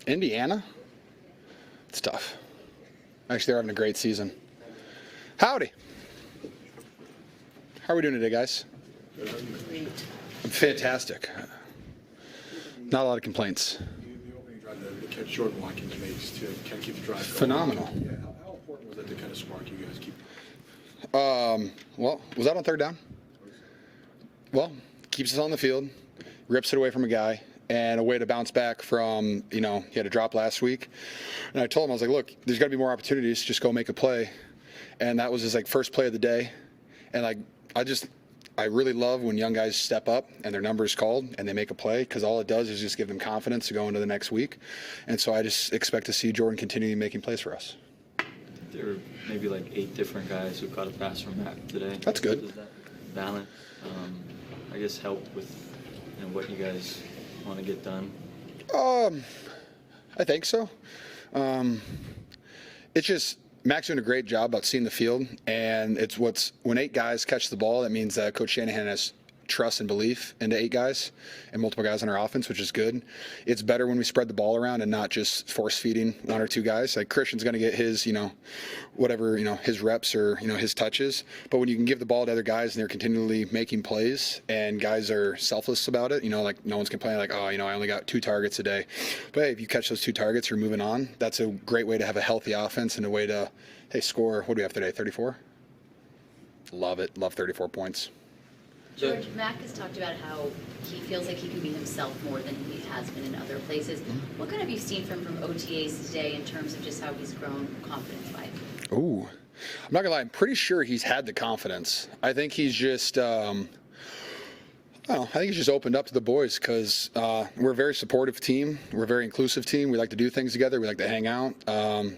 Indiana? It's tough. Actually, they're having a great season. Howdy. How are we doing today, guys? Great. Fantastic. Not a lot of complaints. The opening drive, the catch Jordan Watkins makes to kind of keep the drive going. Phenomenal. Yeah, how important was that to kind of spark you guys? Well, was that on third down? Well, keeps us on the field, rips it away from a guy, and a way to bounce back from, he had a drop last week. And I told him, I was like, look, there's got to be more opportunities. Just go make a play. And that was his, first play of the day. And, I really love when young guys step up and their number is called and they make a play, because all it does is just give them confidence to go into the next week. And so I just expect to see Jordan continuing making plays for us. There were maybe 8 different guys who caught a pass from Mac today. That's good. Does that balance, help with what you guys want to get done? I think so. It's just Mac's doing a great job about seeing the field, and when 8 guys catch the ball, that means that Coach Shanahan has trust and belief into 8 guys and multiple guys on our offense, which is good. It's better when we spread the ball around and not just force feeding 1 or 2 guys. Christian's going to get his, his reps or, his touches. But when you can give the ball to other guys and they're continually making plays and guys are selfless about it, no one's complaining I only got 2 targets a day. But hey, if you catch those 2 targets, you're moving on. That's a great way to have a healthy offense and a way to, score. What do we have today? 34? Love it. Love 34 points. George, Mac has talked about how he feels like he can be himself more than he has been in other places. What kind of you seen from OTAs today in terms of just how he's grown confidence-wise? Ooh, I'm not gonna lie. I'm pretty sure he's had the confidence. I think he's just, I think he's just opened up to the boys, because we're a very supportive team. We're a very inclusive team. We like to do things together. We like to hang out.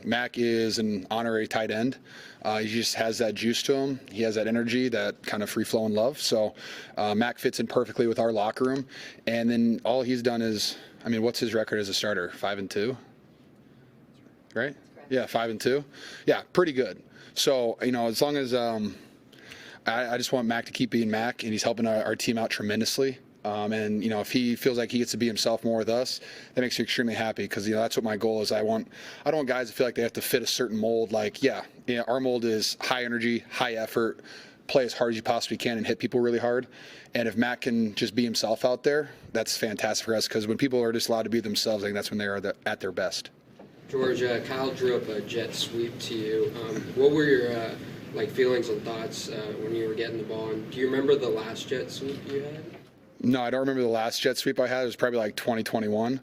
Mac is an honorary tight end. He just has that juice to him. He has that energy, that kind of free-flowing love. So Mac fits in perfectly with our locker room. And then all he's done is, what's his record as a starter? 5-2, right? Yeah, 5-2. Yeah, pretty good. So, as long as I just want Mac to keep being Mac, and he's helping our team out tremendously. And if he feels like he gets to be himself more with us, that makes me extremely happy, because that's what my goal is. I don't want guys to feel like they have to fit a certain mold. Our mold is high energy, high effort, play as hard as you possibly can, and hit people really hard. And if Mac can just be himself out there, that's fantastic for us, because when people are just allowed to be themselves, I think that's when they are at their best. George, Kyle drew up a jet sweep to you. What were your feelings and thoughts when you were getting the ball? And do you remember the last jet sweep you had? No, I don't remember the last jet sweep I had. It was probably 2021.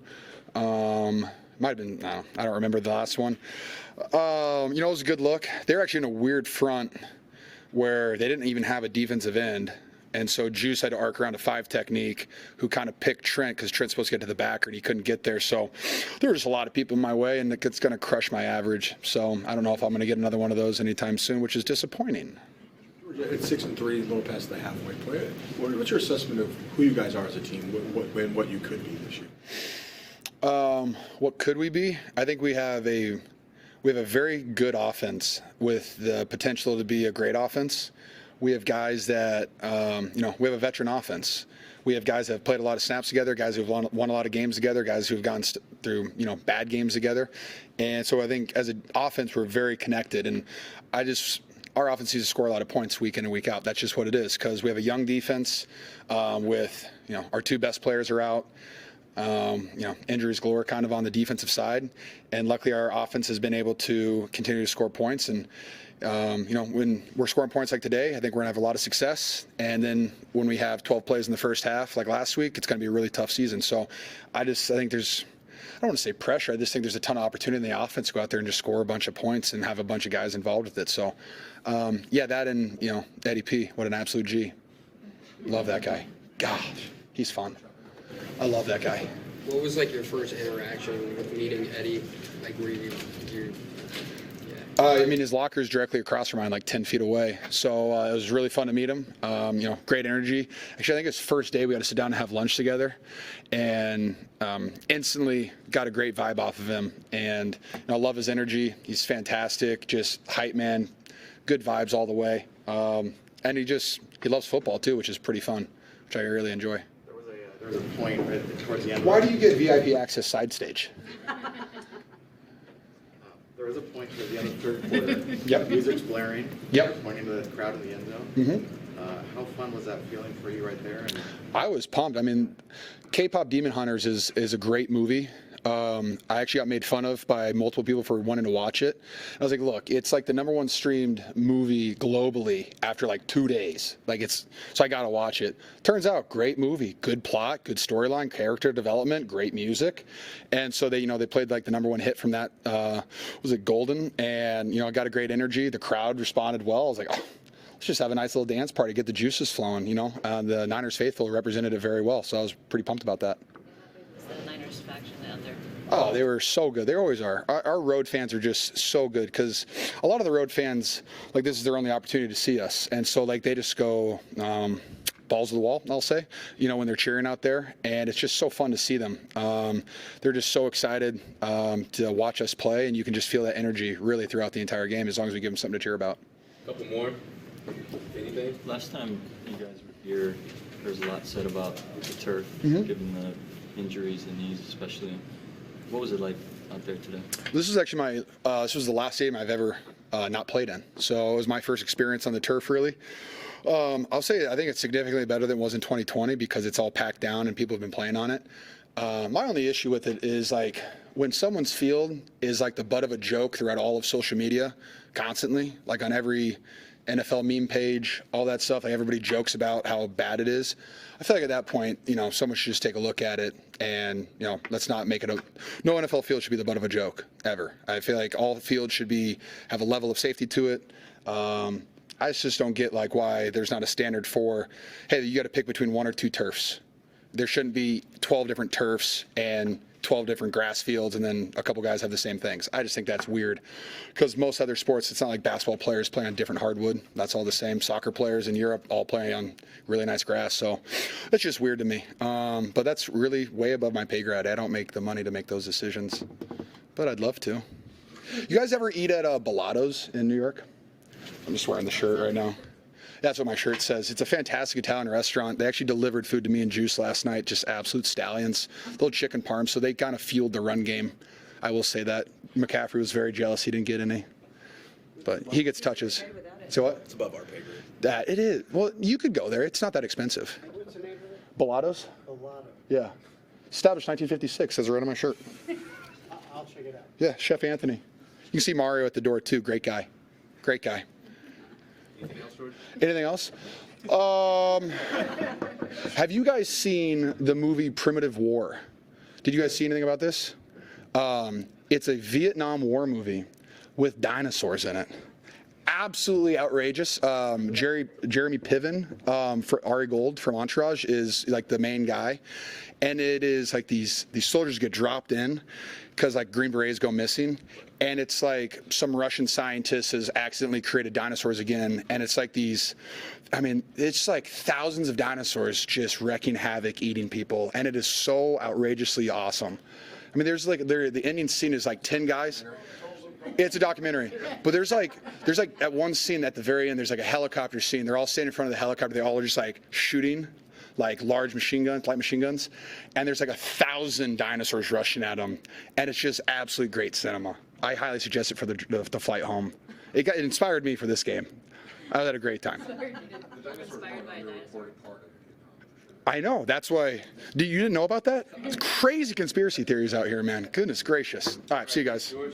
Might have been, no, I don't remember the last one. It was a good look. They were actually in a weird front where they didn't even have a defensive end. And so Juice had to arc around a 5 technique, who kind of picked Trent, because Trent's supposed to get to the backer and he couldn't get there. So there was just a lot of people in my way, and it's going to crush my average. So I don't know if I'm going to get another one of those anytime soon, which is disappointing. At 6-3, a little past the halfway point. What's your assessment of who you guys are as a team, and what you could be this year? What could we be? I think we have a very good offense with the potential to be a great offense. We have guys that, we have a veteran offense. We have guys that have played a lot of snaps together, guys who have won a lot of games together, guys who have gone through, bad games together. And so I think as an offense, we're very connected. And our offense needs to score a lot of points week in and week out. That's just what it is, because we have a young defense with, our 2 best players are out. Injuries galore kind of on the defensive side. And luckily our offense has been able to continue to score points. And, when we're scoring points like today, I think we're going to have a lot of success. And then when we have 12 plays in the first half, like last week, it's going to be a really tough season. So I think there's, I don't want to say pressure. I just think there's a ton of opportunity in the offense to go out there and just score a bunch of points and have a bunch of guys involved with it. So, that and, Eddie P, what an absolute G. Love that guy. Gosh, he's fun. I love that guy. What was your first interaction with meeting Eddie? Were you his locker is directly across from mine, 10 feet away. So it was really fun to meet him. Great energy. Actually, I think his first day we had to sit down and have lunch together, and instantly got a great vibe off of him. And I love his energy. He's fantastic. Just hype man. Good vibes all the way. And he loves football too, which is pretty fun, which I really enjoy. There There was a point right towards the end. Why do you get VIP access side stage? There was a point towards the end of the third quarter. Yep. Music's blaring. Yep. Pointing to the crowd in the end zone. Mm-hmm. How fun was that feeling for you right there? And I was pumped. I mean, K-pop Demon Hunters is a great movie. I actually got made fun of by multiple people for wanting to watch it. I was like, look, it's like the #1 streamed movie globally after like 2 days. So I got to watch it. Turns out, great movie, good plot, good storyline, character development, great music. And so they played like the #1 hit from that, was it Golden? And, I got a great energy. The crowd responded well. I was like, oh, let's just have a nice little dance party, get the juices flowing, The Niners faithful represented it very well. So I was pretty pumped about that. The Niners faction out there. Oh, they were so good. They always are. Our road fans are just so good because a lot of the road fans, this is their only opportunity to see us. And so, they just go balls to the wall, I'll say, when they're cheering out there. And it's just so fun to see them. They're just so excited to watch us play. And you can just feel that energy really throughout the entire game as long as we give them something to cheer about. Couple more. Anything? Last time you guys were here, there was a lot said about the turf, Mhm. given the injuries, the knees especially. What was it like out there today? This was actually this was the last game I've ever not played in. So it was my first experience on the turf, really. I'll say I think it's significantly better than it was in 2020 because it's all packed down and people have been playing on it. My only issue with it is when someone's field is the butt of a joke throughout all of social media constantly, on every NFL meme page, all that stuff. Everybody jokes about how bad it is. I feel like at that point, someone should just take a look at it and, let's not make it no NFL field should be the butt of a joke ever. I feel like all fields should have a level of safety to it. I just don't get why there's not a standard for, hey, you got to pick between 1 or 2 turfs. There shouldn't be 12 different turfs and 12 different grass fields and then a couple guys have the same things. I just think that's weird because most other sports, it's not like basketball players play on different hardwood. That's all the same. Soccer players in Europe all play on really nice grass. So that's just weird to me. But that's really way above my pay grade. I don't make the money to make those decisions, but I'd love to. You guys ever eat at Bellato's in New York? I'm just wearing the shirt right now. That's what my shirt says. It's a fantastic Italian restaurant. They actually delivered food to me and Juice last night, just absolute stallions. Little chicken parm, so they kind of fueled the run game. I will say that. McCaffrey was very jealous he didn't get any. But he gets touches. So what? It's above our pay grade. That it is. Well, you could go there. It's not that expensive. What's the name of it? Bellato's? Bellado. Yeah. Established 1956, says it right on my shirt. I'll check it out. Yeah, Chef Anthony. You can see Mario at the door too. Great guy. Great guy. Anything else, George? Anything else? Have you guys seen the movie Primitive War? Did you guys see anything about this? It's a Vietnam War movie with dinosaurs in it. Absolutely outrageous. Jeremy Piven for Ari Gold from Entourage is the main guy, and it is these soldiers get dropped in because Green Berets go missing, and it's some Russian scientist has accidentally created dinosaurs again, and it's these. I mean, it's thousands of dinosaurs just wreaking havoc, eating people, and it is so outrageously awesome. I mean, there's the ending scene is 10 guys. It's a documentary, but there's at one scene at the very end, there's a helicopter scene. They're all standing in front of the helicopter. They all are just shooting large machine guns, light machine guns, and there's 1,000 dinosaurs rushing at them, and it's just absolute great cinema. I highly suggest it for the flight home. It inspired me for this game. I had a great time. Inspired by a dinosaur. I know. That's why. You didn't know about that? It's crazy conspiracy theories out here, man. Goodness gracious. All right. See you guys.